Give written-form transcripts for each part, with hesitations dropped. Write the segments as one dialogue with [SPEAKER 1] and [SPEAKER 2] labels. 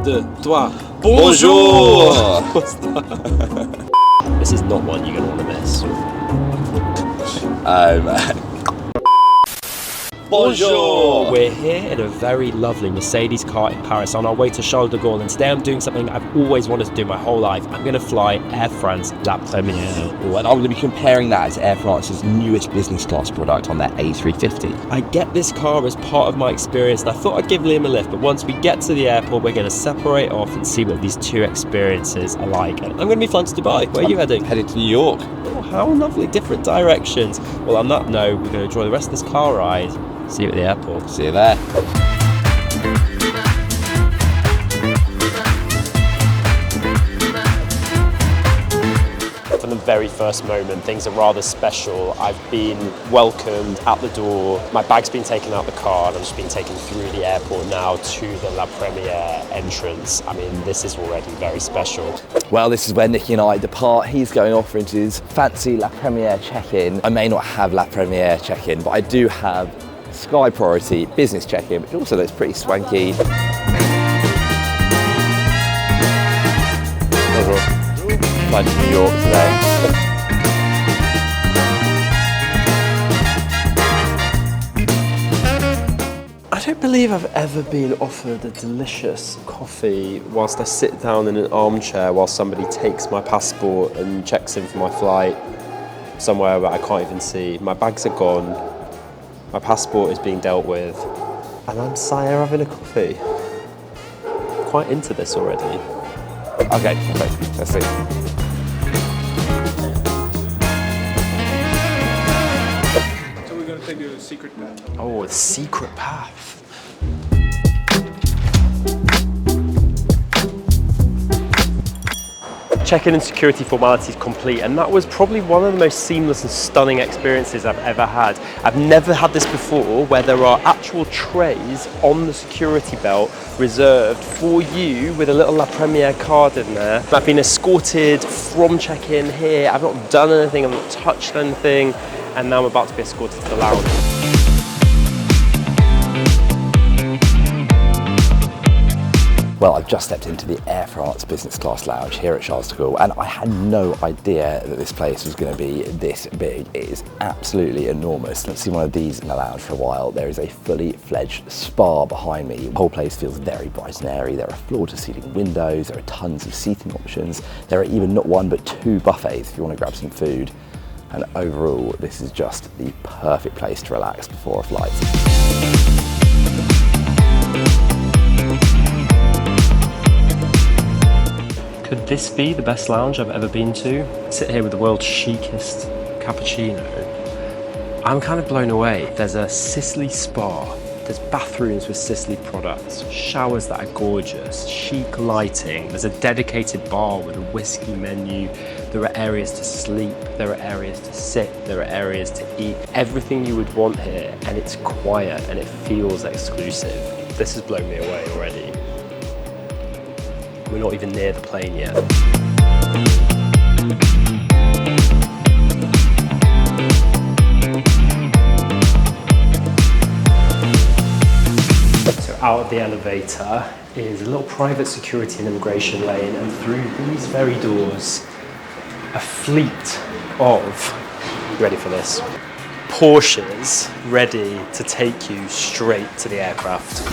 [SPEAKER 1] Deux, trois.
[SPEAKER 2] Bonjour!
[SPEAKER 1] What's that? This is not one you're going to want to miss.
[SPEAKER 2] Bonjour!
[SPEAKER 1] We're here in a very lovely Mercedes car in Paris on our way to Charles de Gaulle, and today I'm doing something I've always wanted to do my whole life. I'm going to fly Air France La Première.
[SPEAKER 2] And I'm going to be comparing that to Air France's newest business class product on their A350.
[SPEAKER 1] I get this car as part of my experience, and I thought I'd give Liam a lift, but once we get to the airport, we're going to separate off and see what these two experiences are like. And I'm going to be flying to Dubai. Where are you heading?
[SPEAKER 2] Headed to New York.
[SPEAKER 1] Oh, how lovely, different directions. Well, on that note, we're going to enjoy the rest of this car ride. See you at the airport.
[SPEAKER 2] See you there.
[SPEAKER 1] From the very first moment, things are rather special. I've been welcomed at the door. My bag's been taken out the car, and I'm just being taken through the airport now to the La Première entrance. I mean, this is already very special.
[SPEAKER 2] Well, this is where Nicky and I depart. He's going off for his fancy La Première check-in. I may not have La Première check-in, but I do have Sky Priority business check-in, which also looks pretty swanky. Flying to New York today.
[SPEAKER 1] I don't believe I've ever been offered a delicious coffee whilst I sit down in an armchair while somebody takes my passport and checks in for my flight somewhere that I can't even see. My bags are gone. My passport is being dealt with, and I'm sat here having a coffee. Quite into this already.
[SPEAKER 2] Okay, let's see.
[SPEAKER 3] So we're going to take a secret path.
[SPEAKER 1] Oh, a secret path. Check-in and security formalities complete, and that was probably one of the most seamless and stunning experiences I've ever had. I've never had this before, where there are actual trays on the security belt reserved for you with a little La Première card in there. I've been escorted from check-in here. I've not done anything, I've not touched anything, and now I'm about to be escorted to the lounge.
[SPEAKER 2] Well, I've just stepped into the Air France business class lounge here at Charles de Gaulle, and I had no idea that this place was going to be this big. It is absolutely enormous. I've seen one of these in the lounge for a while. There is a fully fledged spa behind me. The whole place feels very bright and airy. There are floor-to-ceiling windows. There are tons of seating options. There are even not one but two buffets if you want to grab some food. And overall, this is just the perfect place to relax before a flight.
[SPEAKER 1] Could this be the best lounge I've ever been to? I sit here with the world's chicest cappuccino. I'm kind of blown away. There's a Sicily spa. There's bathrooms with Sicily products, showers that are gorgeous, chic lighting. There's a dedicated bar with a whiskey menu. There are areas to sleep. There are areas to sit. There are areas to eat. Everything you would want here, and it's quiet and it feels exclusive. This has blown me away already. We're not even near the plane yet. So out of the elevator is a little private security and immigration lane, and through these very doors, a fleet of, you ready for this, Porsches ready to take you straight to the aircraft.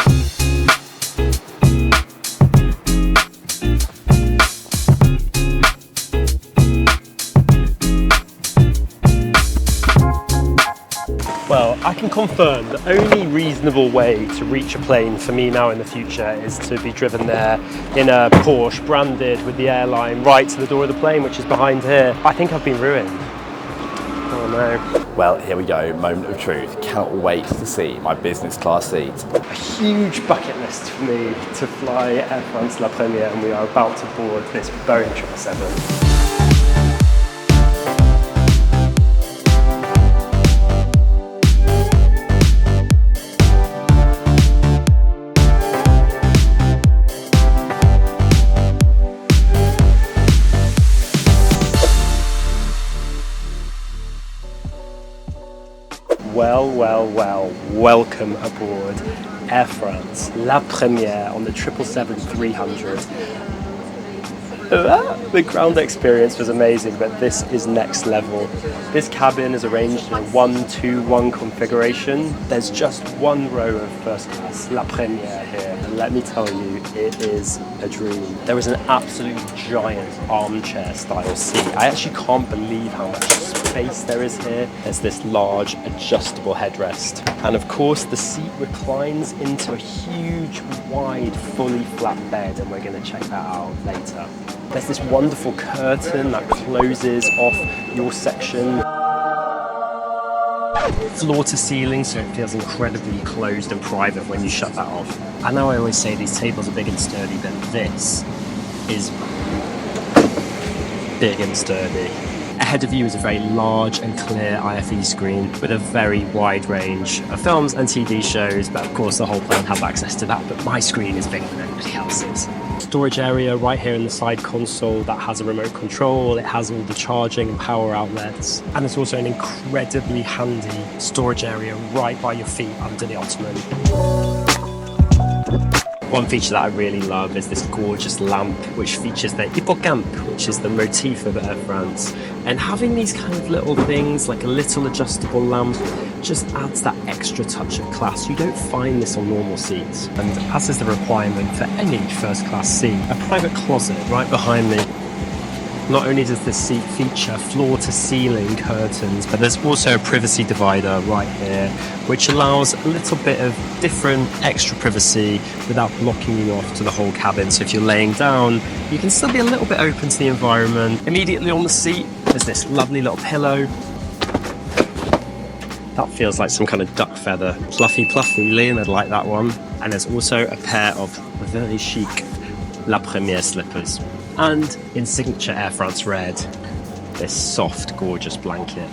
[SPEAKER 1] Well, I can confirm the only reasonable way to reach a plane for me now in the future is to be driven there in a Porsche branded with the airline right to the door of the plane, which is behind here. I think I've been ruined. Oh no.
[SPEAKER 2] Well, here we go, moment of truth. Cannot wait to see my business class seat.
[SPEAKER 1] A huge bucket list for me to fly Air France La Première, and we are about to board this Boeing 777. well, welcome aboard Air France, La Première on the 777-300. The ground experience was amazing, but this is next level. This cabin is arranged in a 1-2-1 configuration. There's just one row of first class La Première here, and let me tell you, it is a dream. There is an absolute giant armchair style seat. I actually can't believe how much space there is here. There's this large adjustable headrest, and of course the seat reclines into a huge, wide, fully flat bed, and we're going to check that out later. There's this wonderful curtain that closes off your section, floor to ceiling, so it feels incredibly closed and private when you shut that off. I know I always say these tables are big and sturdy, but this is big and sturdy. Ahead of you is a very large and clear IFE screen with a very wide range of films and TV shows, but of course the whole plane has access to that, but my screen is bigger than everybody else's. Storage area right here in the side console that has a remote control. It has all the charging and power outlets, and there's also an incredibly handy storage area right by your feet under the ottoman. One feature that I really love is this gorgeous lamp which features the hippocampe, which is the motif of Air France. And having these kind of little things like a little adjustable lamp just adds that extra touch of class. You don't find this on normal seats. And as is the requirement for any first class seat, a private closet right behind me. Not only does this seat feature floor-to-ceiling curtains, but there's also a privacy divider right here, which allows a little bit of different extra privacy without blocking you off to the whole cabin. So if you're laying down, you can still be a little bit open to the environment. Immediately on the seat, there's this lovely little pillow. That feels like some kind of duck feather. Fluffy, Leonard would like that one. And there's also a pair of very chic La Première slippers. And in signature Air France red, this soft, gorgeous blanket.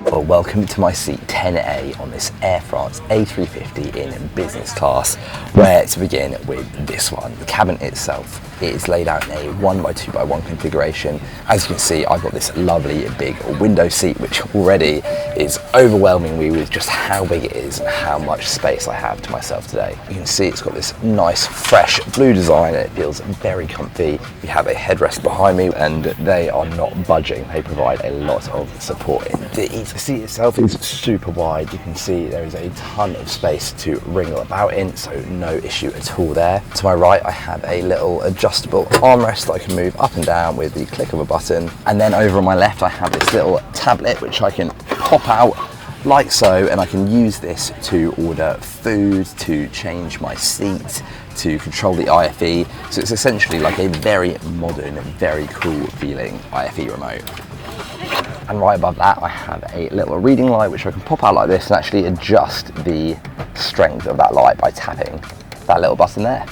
[SPEAKER 2] Well, welcome to my seat 10A on this Air France A350 in business class, where to begin with this one. The cabin itself is laid out in a 1x2x1 configuration. As you can see, I've got this lovely big window seat, which already is overwhelming me with just how big it is and how much space I have to myself today. You can see it's got this nice, fresh blue design, and it feels very comfy. We have a headrest behind me, and they are not budging. They provide a lot of support indeed. The seat itself is super wide. You can see there is a ton of space to wriggle about in, so no issue at all there. To my right, I have a little adjustable armrest that I can move up and down with the click of a button. And then over on my left, I have this little tablet which I can pop out like so, and I can use this to order food, to change my seat, to control the IFE. So it's essentially like a very modern, very cool feeling IFE remote. And right above that, I have a little reading light which I can pop out like this and actually adjust the strength of that light by tapping that little button there.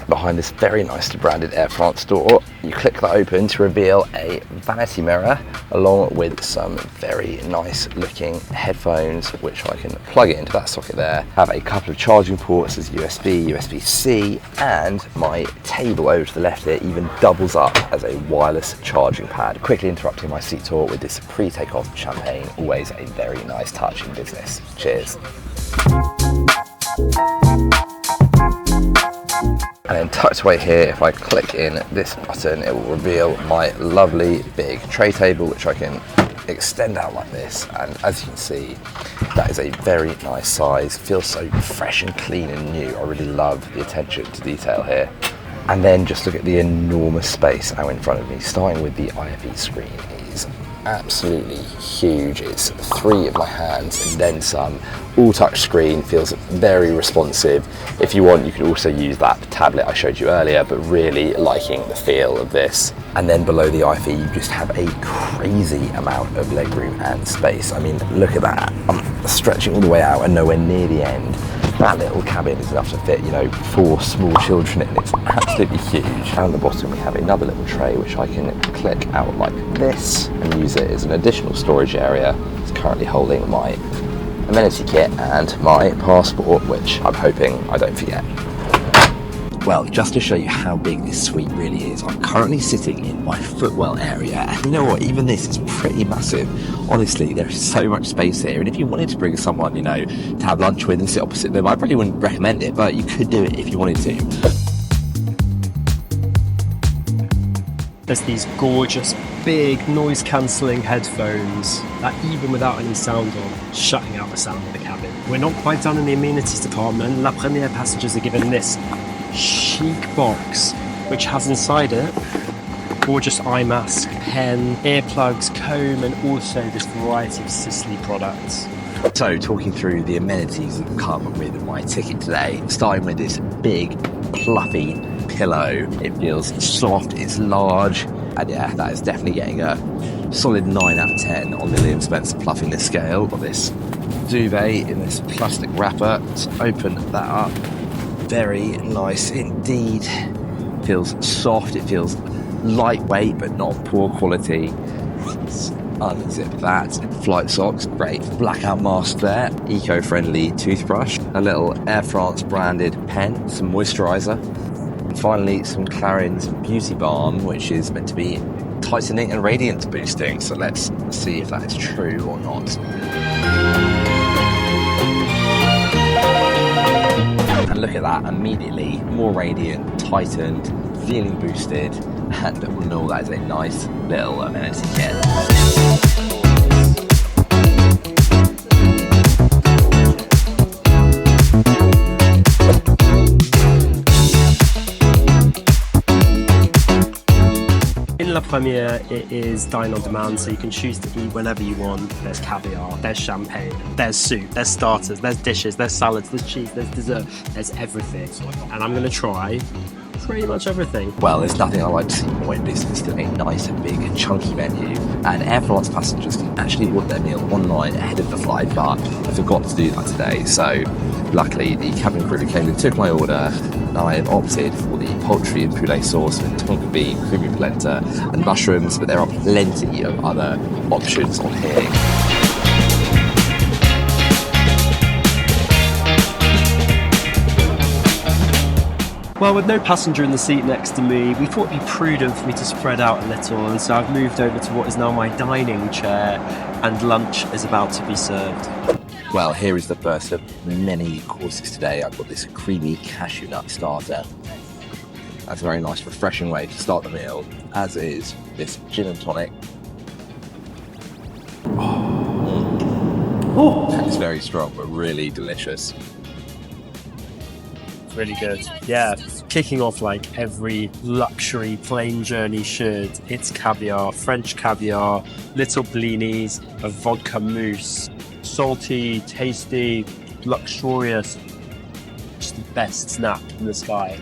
[SPEAKER 2] Behind this very nicely branded Air France door, you click that open to reveal a vanity mirror along with some very nice looking headphones which I can plug it into that socket there. Have a couple of charging ports as USB, USB-C, and my table over to the left here even doubles up as a wireless charging pad. Quickly interrupting my seat tour with this pre-takeoff champagne, always a very nice touch in business. Cheers. And then tucked away here, if I click in this button, it will reveal my lovely big tray table, which I can extend out like this. And as you can see, that is a very nice size. Feels so fresh and clean and new. I really love the attention to detail here. And then just look at the enormous space out in front of me, starting with the IFE screen. It is absolutely huge. It's 3 of my hands and then some. All touch screen, feels very responsive. If you want, you can also use that tablet I showed you earlier, but really liking the feel of this. And then below the IFE, you just have a crazy amount of legroom and space. I mean, look at that. I'm stretching all the way out and nowhere near the end. That little cabin is enough to fit, 4 small children in. It's absolutely huge. Down the bottom, we have another little tray, which I can click out like this and use it as an additional storage area. It's currently holding my amenity kit and my passport, which I'm hoping I don't forget. Well, just to show you how big this suite really is, I'm currently sitting in my footwell area, and you know what, even this is pretty massive. Honestly, there is so much space here, and if you wanted to bring someone, you know, to have lunch with and sit opposite them, I probably wouldn't recommend it, but you could do it if you wanted to.
[SPEAKER 1] There's these gorgeous, big, noise-cancelling headphones that, even without any sound on, shutting out the sound of the cabin. We're not quite done in the amenities department. La Première passengers are given this chic box, which has inside it gorgeous eye mask, pen, earplugs, comb, and also this variety of Sicily products.
[SPEAKER 2] So, talking through the amenities that come with my ticket today, starting with this big, fluffy pillow. It feels soft, it's large, and yeah, that is definitely getting a solid 9 out of 10 on the Liam Spencer fluffiness scale. Got this duvet in this plastic wrapper. Let's open that up. Very nice indeed. Feels soft, it feels lightweight but not poor quality. Let's unzip that. Flight socks, great. Blackout mask there. Eco-friendly toothbrush. A little Air France branded pen. Some moisturiser. And finally, some Clarins Beauty Balm, which is meant to be tightening and radiance boosting. So let's see if that is true or not. And look at that, immediately more radiant, tightened, feeling boosted, and all in all, that is a nice little amenity kit.
[SPEAKER 1] In La Première, it is dine on demand, so you can choose to eat whenever you want. There's caviar, there's champagne, there's soup, there's starters, there's dishes, there's salads, there's cheese, there's dessert, there's everything. And I'm going to try pretty much everything.
[SPEAKER 2] Well, there's nothing I like to see more in business than a nice and big and chunky menu. And Air France passengers can actually order their meal online ahead of the flight, but I forgot to do that today. So luckily, the cabin crew came and took my order. Now I have opted for the poultry and poulet sauce with tonka bean, creamy polenta, and mushrooms, but there are plenty of other options on here.
[SPEAKER 1] Well, with no passenger in the seat next to me, we thought it'd be prudent for me to spread out a little, and so I've moved over to what is now my dining chair, and lunch is about to be served.
[SPEAKER 2] Well, here is the first of many courses today. I've got this creamy cashew nut starter. That's a very nice, refreshing way to start the meal, as is this gin and tonic. It's very strong, but really delicious.
[SPEAKER 1] Really good. Yeah, kicking off like every luxury plane journey should. It's caviar, French caviar, little blinis, a vodka mousse. Salty, tasty, luxurious. Just the best snack in the sky.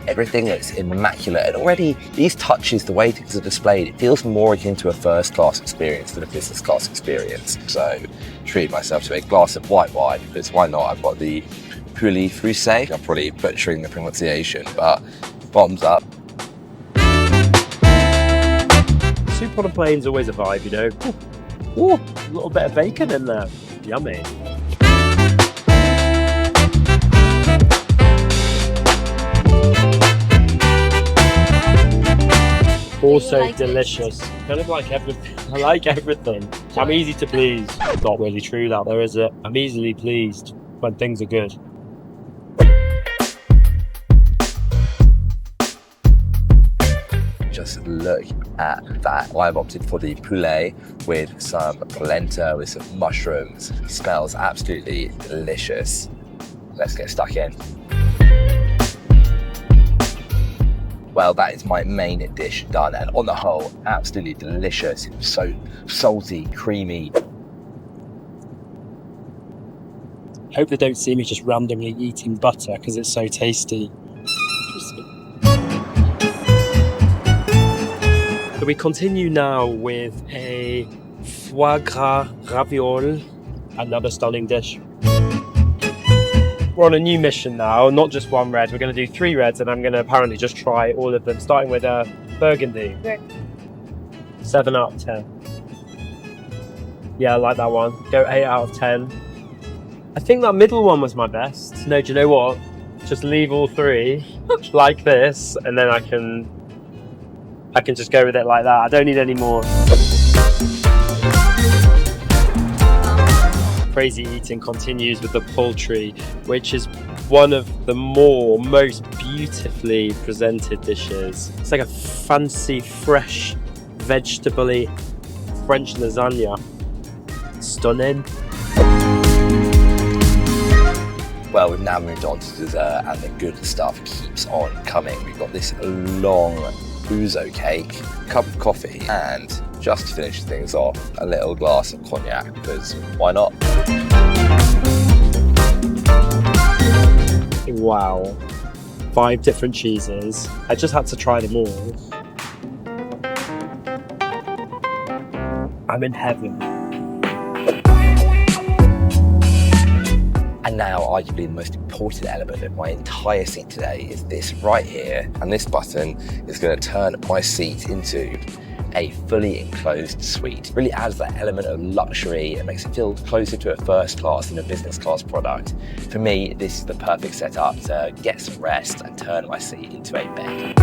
[SPEAKER 2] Everything looks immaculate, and already these touches, the way things are displayed, it feels more akin to a first class experience than a business class experience. So treat myself to a glass of white wine, because why not? I've got the Poulet Froussé. I'm probably butchering the pronunciation, but bottoms up.
[SPEAKER 1] Soup on a plane's always a vibe, you know. Ooh, a little bit of bacon in there. Yummy. Also delicious. Kind of like everything. I like everything. I'm easy to please. Not really true that though, is it? I'm easily pleased when things are good.
[SPEAKER 2] Just look at that. I've opted for the poulet with some polenta, with some mushrooms. It smells absolutely delicious. Let's get stuck in. Well, that is my main dish done, and on the whole, absolutely delicious. It was so salty, creamy.
[SPEAKER 1] Hope they don't see me just randomly eating butter because it's so tasty. So we continue now with a foie gras ravioli, another stunning dish. We're on a new mission now, not just one red. We're going to do 3 reds, and I'm going to apparently just try all of them, starting with a burgundy. 7 out of 10. Yeah, I like that one. Go 8 out of 10. I think that middle one was my best. No, do you know what? Just leave all 3 like this, and then I can just go with it like that. I don't need any more. Crazy eating continues with the poultry, which is one of the most beautifully presented dishes. It's like a fancy, fresh, vegetable-y French lasagna. Stunning.
[SPEAKER 2] Well, we've now moved on to dessert, and the good stuff keeps on coming. We've got this long ouzo cake, cup of coffee, and just to finish things off, a little glass of cognac, because why not?
[SPEAKER 1] Wow. 5 different cheeses. I just had to try them all. I'm in heaven.
[SPEAKER 2] And now, arguably the most important element of my entire seat today is this right here, and this button is going to turn my seat into a fully enclosed suite. It really adds that element of luxury and makes it feel closer to a first class than a business class product. For me, this is the perfect setup to get some rest and turn my seat into a bed.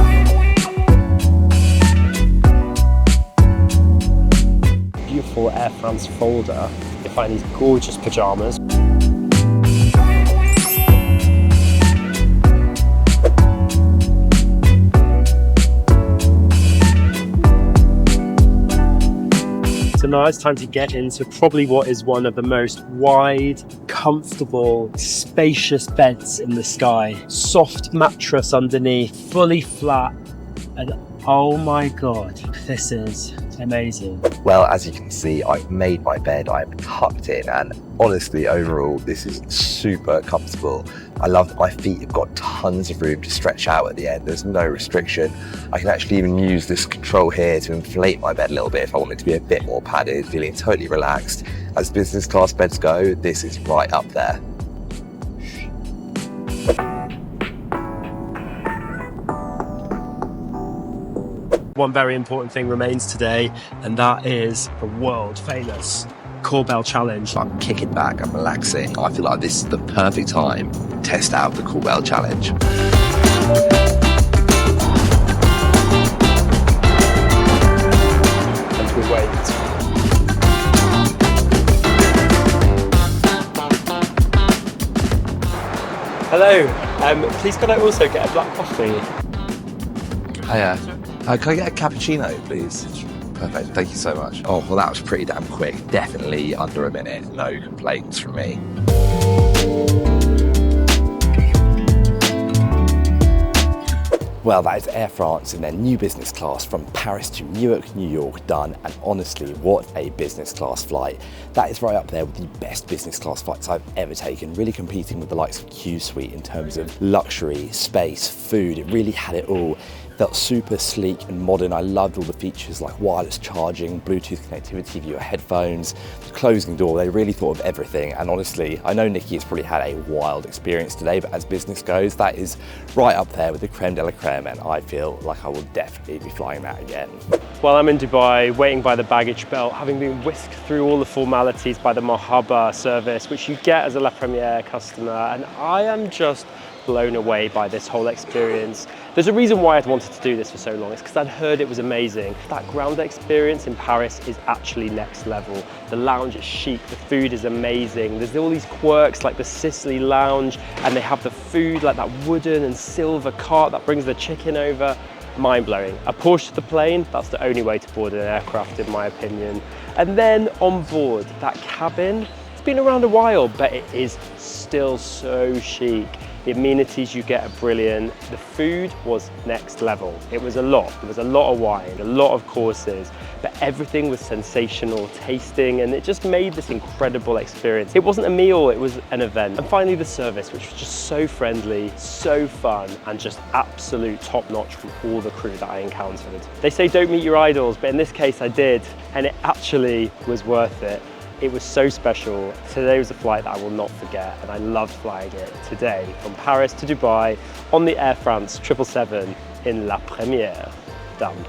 [SPEAKER 1] Beautiful Air France folder. You find these gorgeous pajamas. So now it's time to get into probably what is one of the most wide, comfortable, spacious beds in the sky. Soft mattress underneath, fully flat, and oh my God, this is amazing.
[SPEAKER 2] Well, as you can see, I've made my bed, I'm tucked in, and honestly, overall, this is super comfortable. I love that my feet have got tons of room to stretch out at the end. There's no restriction. I can actually even use this control here to inflate my bed a little bit if I want it to be a bit more padded, feeling totally relaxed. As business class beds go, this is right up there.
[SPEAKER 1] One very important thing remains today, and that is the world famous Corbell Challenge.
[SPEAKER 2] I'm kicking back, I'm relaxing. I feel like this is the perfect time to test out the Corbell Challenge.
[SPEAKER 1] As we wait. Hello, please can I also get a black coffee?
[SPEAKER 2] Hiya. Can I get a cappuccino, please? Perfect, thank you so much. Oh, well, that was pretty damn quick. Definitely under a minute. No complaints from me. Well, that is Air France in their new business class from Paris to Newark, New York done, and honestly, what a business class flight. That is right up there with the best business class flights I've ever taken, really competing with the likes of Q Suite in terms of luxury, space, food. It really had it all. Felt super sleek and modern. I loved all the features like wireless charging, Bluetooth connectivity for your headphones, the closing door. They really thought of everything. And honestly, I know Nicky has probably had a wild experience today, but as business goes, that is right up there with the creme de la creme, and I feel like I will definitely be flying that again.
[SPEAKER 1] Well, I'm in Dubai, waiting by the baggage belt, having been whisked through all the formalities by the Marhaba service, which you get as a La Première customer, and I am just blown away by this whole experience. There's a reason why I'd wanted to do this for so long. It's because I'd heard it was amazing. That ground experience in Paris is actually next level. The lounge is chic, the food is amazing. There's all these quirks like the Sicily lounge, and they have the food like that wooden and silver cart that brings the chicken over. Mind-blowing. A Porsche to the plane, that's the only way to board an aircraft in my opinion. And then on board, that cabin, it's been around a while, but it is still so chic. The amenities you get are brilliant. The food was next level. It was a lot. There was a lot of wine, a lot of courses, but everything was sensational tasting, and it just made this incredible experience. It wasn't a meal, it was an event. And finally the service, which was just so friendly, so fun, and just absolute top notch from all the crew that I encountered. They say don't meet your idols, but in this case I did, and it actually was worth it. It was so special. Today was a flight that I will not forget, and I loved flying it today from Paris to Dubai on the Air France 777 in La Première. Done.